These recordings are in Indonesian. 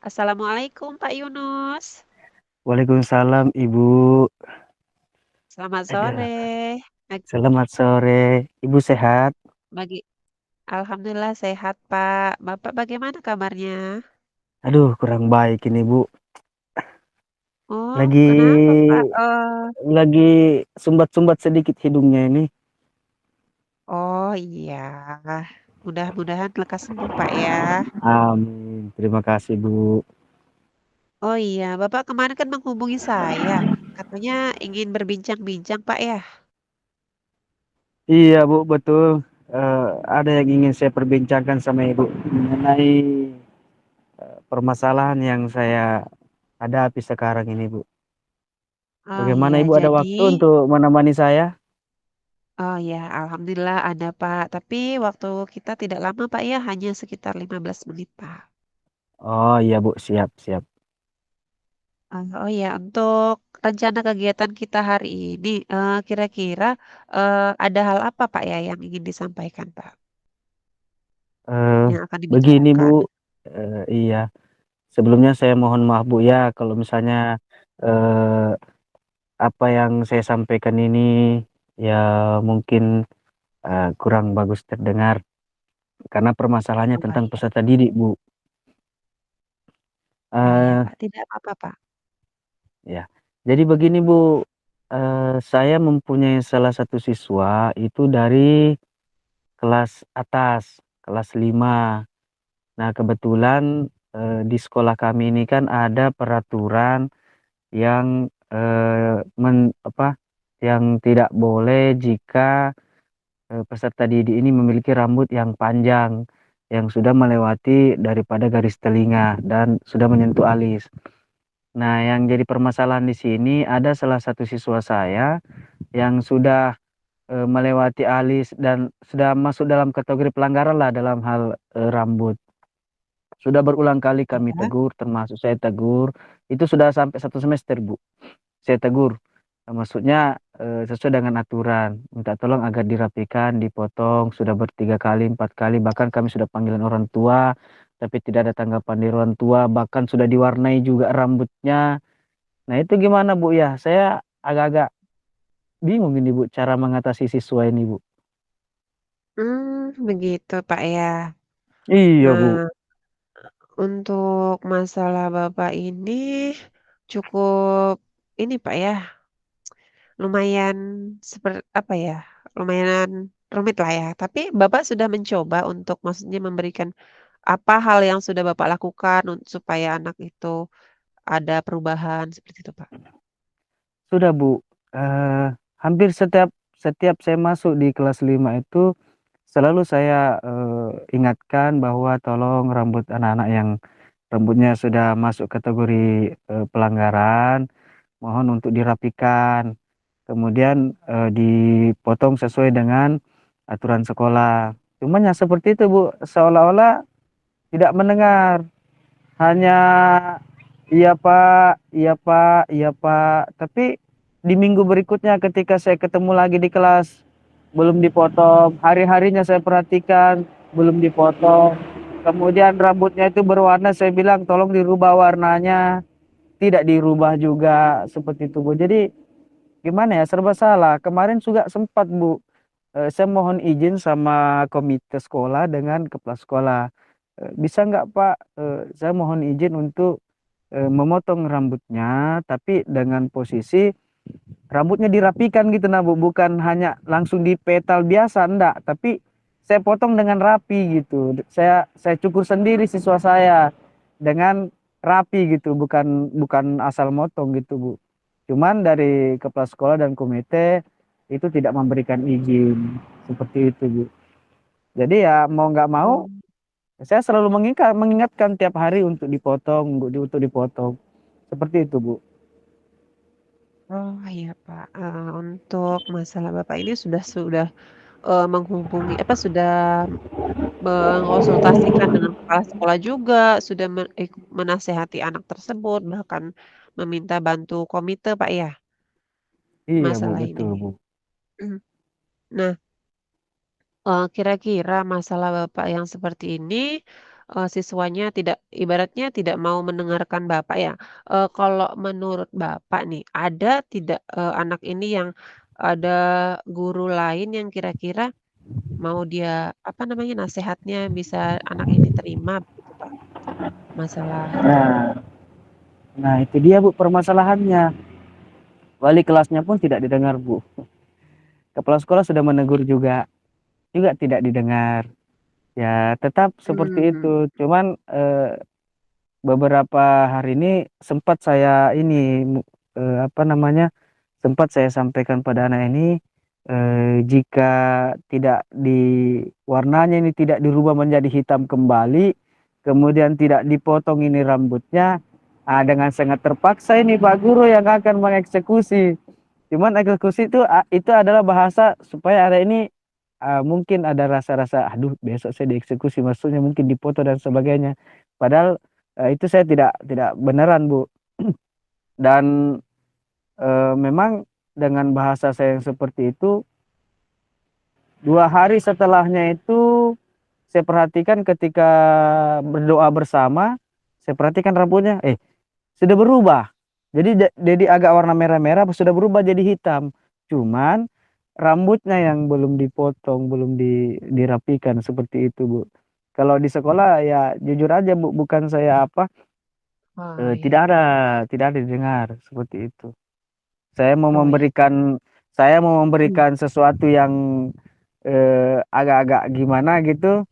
Assalamualaikum Pak Yunus. Waalaikumsalam Ibu. Selamat Ada. sore. Bag Selamat sore. Ibu sehat? bagi alhamdulillah sehat, Pak. Bapak bagaimana kabarnya? Aduh, kurang baik ini Bu. Oh, Lagi kenapa, Pak? lagi sumbat-sumbat sedikit hidungnya ini. Oh iya. Mudah-mudahan lekas sembuh, Pak ya. Amin. Terima kasih Bu. Oh iya, Bapak kemarin kan menghubungi saya. Katanya ingin berbincang-bincang, Pak ya. Iya Bu, betul. Ada yang ingin saya perbincangkan sama Ibu mengenai permasalahan yang saya hadapi sekarang ini Bu. Oh Bagaimana iya, Ibu ada jadi waktu untuk menemani saya? oh ya, alhamdulillah ada, Pak. Tapi waktu kita tidak lama, Pak ya, hanya sekitar 15 menit, Pak. Oh iya Bu, siap, siap. Oh ya, untuk rencana kegiatan kita hari ini, kira-kira ada hal apa Pak ya yang ingin disampaikan Pak, Eh, yang akan Begini Bu, dibicarakan? iya. Sebelumnya saya mohon maaf Bu ya kalau misalnya eh, apa yang saya sampaikan ini ya mungkin kurang bagus terdengar karena permasalahannya Oh tentang iya, peserta didik Bu. oh iya Eh Pak, tidak apa-apa Pak. ya, jadi begini Bu, saya mempunyai salah satu siswa itu dari kelas atas, kelas 5. Nah kebetulan di sekolah kami ini kan ada peraturan yang yang tidak boleh jika peserta didik ini memiliki rambut yang panjang yang sudah melewati daripada garis telinga dan sudah menyentuh alis. Nah, yang jadi permasalahan di sini ada salah satu siswa saya yang sudah melewati alis dan sudah masuk dalam kategori pelanggaran lah dalam hal rambut. Sudah berulang kali kami Iya. tegur, termasuk saya tegur. Itu sudah sampai 1 semester, Bu. Saya tegur. Maksudnya sesuai dengan aturan. Minta tolong agar dirapikan, dipotong. Sudah bertiga kali, 4 kali. Bahkan kami sudah panggilan orang tua. Tapi tidak ada tanggapan dari orang tua. Bahkan sudah diwarnai juga rambutnya. Nah itu gimana Bu ya? Saya agak-agak bingung ini Bu. Cara mengatasi siswa ini Bu. Begitu Pak ya. Iya Bu. Nah, untuk masalah Bapak ini cukup ini Pak ya, lumayan seperti apa ya, lumayan rumit lah ya. Tapi Bapak sudah mencoba untuk maksudnya memberikan apa hal yang sudah Bapak lakukan supaya anak itu ada perubahan seperti itu, Pak? Sudah Bu. Hampir setiap setiap saya masuk di kelas 5 itu selalu saya ingatkan bahwa tolong rambut anak-anak yang rambutnya sudah masuk kategori pelanggaran, mohon untuk dirapikan. Kemudian dipotong sesuai dengan aturan sekolah. Cuman yang seperti itu Bu, seolah-olah tidak mendengar. Hanya iya Pak, iya Pak, iya Pak. Tapi di minggu berikutnya ketika saya ketemu lagi di kelas belum dipotong. Hari-harinya saya perhatikan belum dipotong. Kemudian rambutnya itu berwarna, saya bilang tolong dirubah warnanya. Tidak dirubah juga seperti itu Bu. Jadi gimana ya, serba salah. Kemarin juga sempat Bu, saya mohon izin sama komite sekolah dengan kepala sekolah. Bisa nggak Pak, saya mohon izin untuk memotong rambutnya, tapi dengan posisi rambutnya dirapikan gitu nah Bu, bukan hanya langsung dipetal biasa, enggak, tapi saya potong dengan rapi gitu. Saya cukur sendiri siswa saya dengan rapi gitu, bukan bukan asal motong gitu Bu. Cuman dari kepala sekolah dan komite itu tidak memberikan izin seperti itu Bu. Jadi ya mau nggak mau Oh, saya selalu mengingatkan tiap hari untuk dipotong, untuk dipotong. Seperti itu Bu. oh iya Pak. Untuk masalah Bapak ini sudah menghubungi apa sudah mengonsultasikan dengan kepala sekolah juga, sudah menasehati anak tersebut, bahkan meminta bantu komite Pak ya, Iya Bu, masalah betul ini. Bu. Mhm. Nah, kira-kira masalah Bapak yang seperti ini, siswanya tidak ibaratnya tidak mau mendengarkan Bapak ya. Kalau menurut Bapak nih, ada tidak, anak ini yang ada guru lain yang kira-kira mau dia, apa namanya, nasehatnya bisa anak ini terima begitu, Pak? Masalah Nah, nah itu dia Bu permasalahannya. Wali kelasnya pun tidak didengar Bu. Kepala sekolah sudah menegur juga, juga tidak didengar. Ya tetap seperti mhm, itu. Cuman beberapa hari ini sempat saya ini apa namanya, sempat saya sampaikan pada anak ini, jika tidak warnanya ini tidak dirubah menjadi hitam kembali, kemudian tidak dipotong ini rambutnya, dengan sangat terpaksa ini Pak Guru yang akan mengeksekusi. Cuman eksekusi itu adalah bahasa supaya anak ini, mungkin ada rasa-rasa, "Aduh besok saya dieksekusi," maksudnya mungkin dipoto dan sebagainya. Padahal, itu saya tidak beneran Bu. Dan memang dengan bahasa saya yang seperti itu, 2 hari setelahnya itu saya perhatikan ketika berdoa bersama, saya perhatikan rambutnya, sudah berubah. Jadi agak warna merah-merah sudah berubah jadi hitam. Cuman rambutnya yang belum dipotong, belum dirapikan seperti itu, Bu. Kalau di sekolah ya jujur aja, Bu, bukan saya apa, oh tidak iya, ada tidak ada didengar seperti itu. Saya mau oh iya, memberikan saya mau mmm, memberikan sesuatu yang, agak-agak gimana gitu,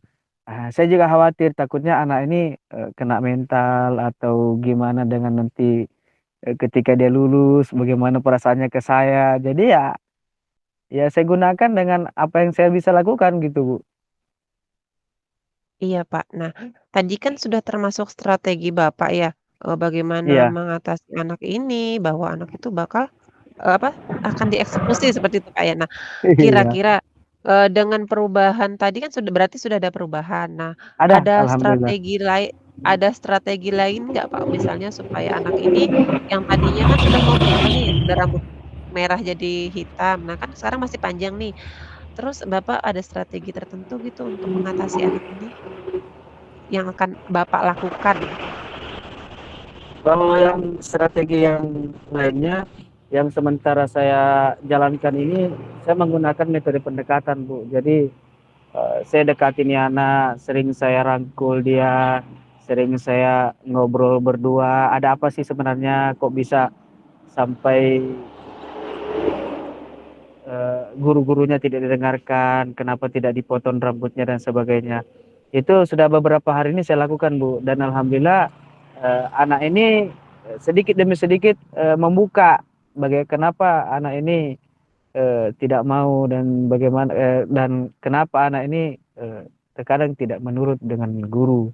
saya juga khawatir takutnya anak ini, kena mental atau gimana dengan nanti, ketika dia lulus bagaimana perasaannya ke saya. Jadi ya saya gunakan dengan apa yang saya bisa lakukan gitu, Bu. iya, Pak. Nah, tadi kan sudah termasuk strategi Bapak ya, bagaimana Iya. mengatasi anak ini, bahwa anak itu bakal apa, akan dieksekusi seperti itu, Kak, ya. Nah, Iya. kira-kira, dengan perubahan tadi kan sudah berarti sudah ada perubahan. Nah, Ada, alhamdulillah. ada strategi lain nggak, Pak? Misalnya supaya anak ini yang tadinya kan sudah mau berubah nih, udah rambut merah jadi hitam, nah kan sekarang masih panjang nih. Terus Bapak ada strategi tertentu gitu untuk mengatasi anak ini, yang akan Bapak lakukan? Kalau yang strategi yang lainnya, yang sementara saya jalankan ini, saya menggunakan metode pendekatan, Bu. Jadi, saya dekati nih anak, sering saya rangkul dia, sering saya ngobrol berdua, ada apa sih sebenarnya kok bisa sampai, guru-gurunya tidak didengarkan, kenapa tidak dipotong rambutnya dan sebagainya. Itu sudah beberapa hari ini saya lakukan, Bu, dan alhamdulillah, anak ini, sedikit demi sedikit, membuka kenapa anak ini, tidak mau dan dan kenapa anak ini, terkadang tidak menurut dengan guru.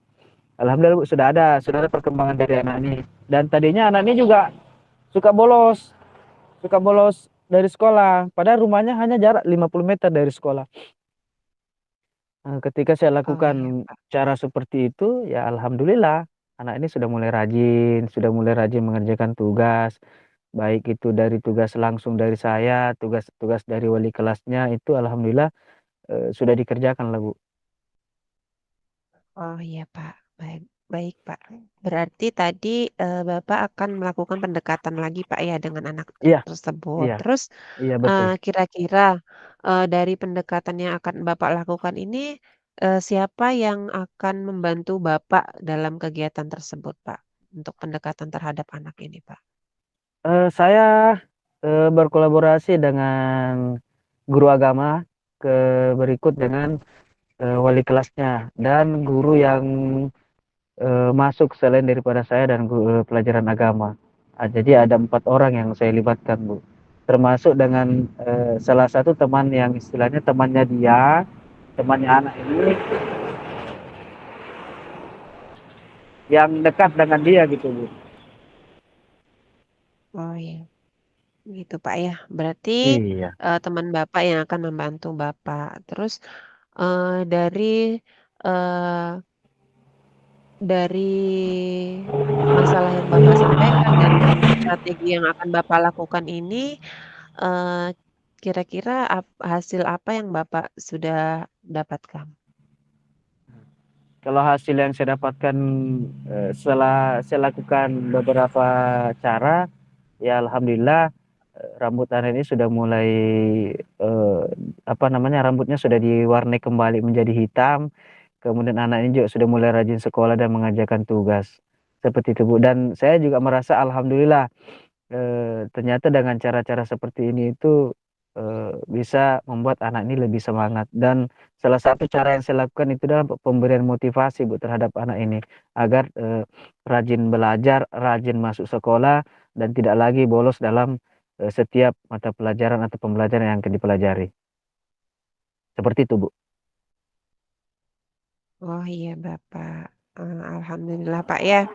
Alhamdulillah, Bu, sudah ada perkembangan dari anak ini. Dan tadinya anak ini juga suka bolos suka bolos dari sekolah, padahal rumahnya hanya jarak 50 meter dari sekolah. Ketika saya Oh iya, lakukan Pak. cara seperti itu, ya alhamdulillah anak ini sudah mulai rajin mengerjakan tugas, baik itu dari tugas langsung dari saya, tugas-tugas dari wali kelasnya itu alhamdulillah, sudah dikerjakan lah, Bu. Oh iya, Pak. Baik baik, Pak. Berarti tadi, Bapak akan melakukan pendekatan lagi, Pak, ya, dengan anak Iya, tersebut. iya, Terus, iya betul. kira-kira, dari pendekatan yang akan Bapak lakukan ini, siapa yang akan membantu Bapak dalam kegiatan tersebut, Pak? Untuk pendekatan terhadap anak ini, Pak? Saya, berkolaborasi dengan guru agama, berikut dengan, wali kelasnya dan guru yang, masuk selain daripada saya dan pelajaran agama. Jadi ada 4 orang yang saya libatkan, Bu. Termasuk dengan, salah satu teman yang istilahnya temannya dia, temannya anak ini, yang dekat dengan dia gitu, Bu. Oh iya, gitu, Pak, ya. Berarti, Iya. teman Bapak yang akan membantu Bapak. Terus, dari, eee Dari masalah yang Bapak sampaikan dan strategi yang akan Bapak lakukan ini, eee, kira-kira hasil apa yang Bapak sudah dapatkan? kalau hasil yang saya dapatkan setelah saya lakukan beberapa cara, ya alhamdulillah rambut anak ini sudah mulai eh, apa namanya rambutnya sudah diwarnai kembali menjadi hitam. Kemudian anak ini juga sudah mulai rajin sekolah dan mengerjakan tugas. Seperti itu, Bu. Dan saya juga merasa alhamdulillah ternyata dengan cara-cara seperti ini itu bisa membuat anak ini lebih semangat. Dan salah satu cara yang saya lakukan itu adalah pemberian motivasi, Bu, terhadap anak ini agar rajin belajar, rajin masuk sekolah dan tidak lagi bolos dalam setiap mata pelajaran atau pembelajaran yang akan dipelajari. Seperti itu, Bu. Oh iya Bapak. Alhamdulillah Pak ya.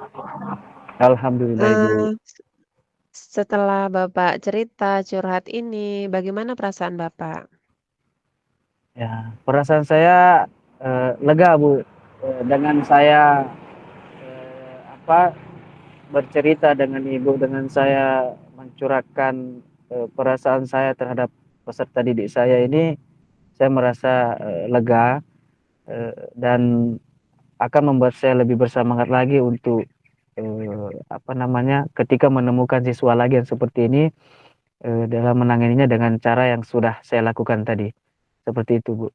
Alhamdulillah, Ibu. Eh, Setelah Bapak cerita curhat ini, bagaimana perasaan Bapak? Ya, perasaan saya lega, Bu. Dengan saya apa bercerita dengan Ibu, dengan saya mencurahkan perasaan saya terhadap peserta didik saya ini, saya merasa lega dan akan membuat saya lebih bersemangat lagi untuk apa namanya, ketika menemukan siswa lagi yang seperti ini dalam menanganinya dengan cara yang sudah saya lakukan tadi. Seperti itu, Bu.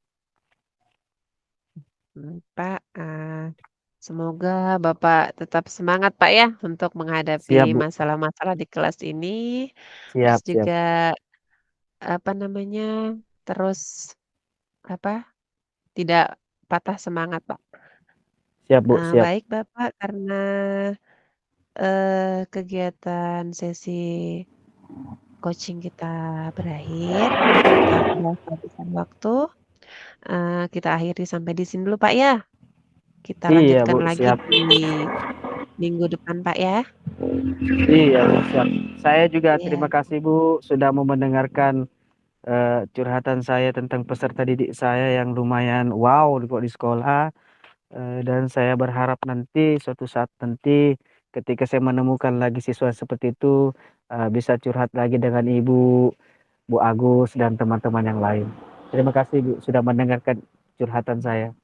Pak, semoga Bapak tetap semangat Pak ya untuk menghadapi Siap, Bu. masalah-masalah di kelas ini. Terus Siap, siap. juga apa namanya? Terus apa? Tidak patah semangat Pak. Siap, Bu. Siap. Baik Bapak, karena kegiatan sesi coaching kita berakhir karena kita sudah kehabisan waktu. Kita akhiri sampai di sini dulu Pak ya. Kita Iya, lanjutkan Bu. lagi Siap. di minggu depan Pak ya. Iya, Bu. Siap. Saya juga terima Iya. kasih, Bu, sudah mau mendengarkan curhatan saya tentang peserta didik saya yang lumayan wow kok di sekolah. Dan saya berharap nanti suatu saat nanti ketika saya menemukan lagi siswa seperti itu bisa curhat lagi dengan Ibu, Bu Agus dan teman-teman yang lain. Terima kasih, Bu, sudah mendengarkan curhatan saya.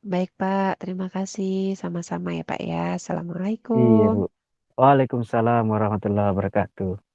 Baik Pak, terima kasih. Sama-sama ya Pak ya. Iya, Assalamualaikum. Bu. Waalaikumsalam warahmatullahi wabarakatuh.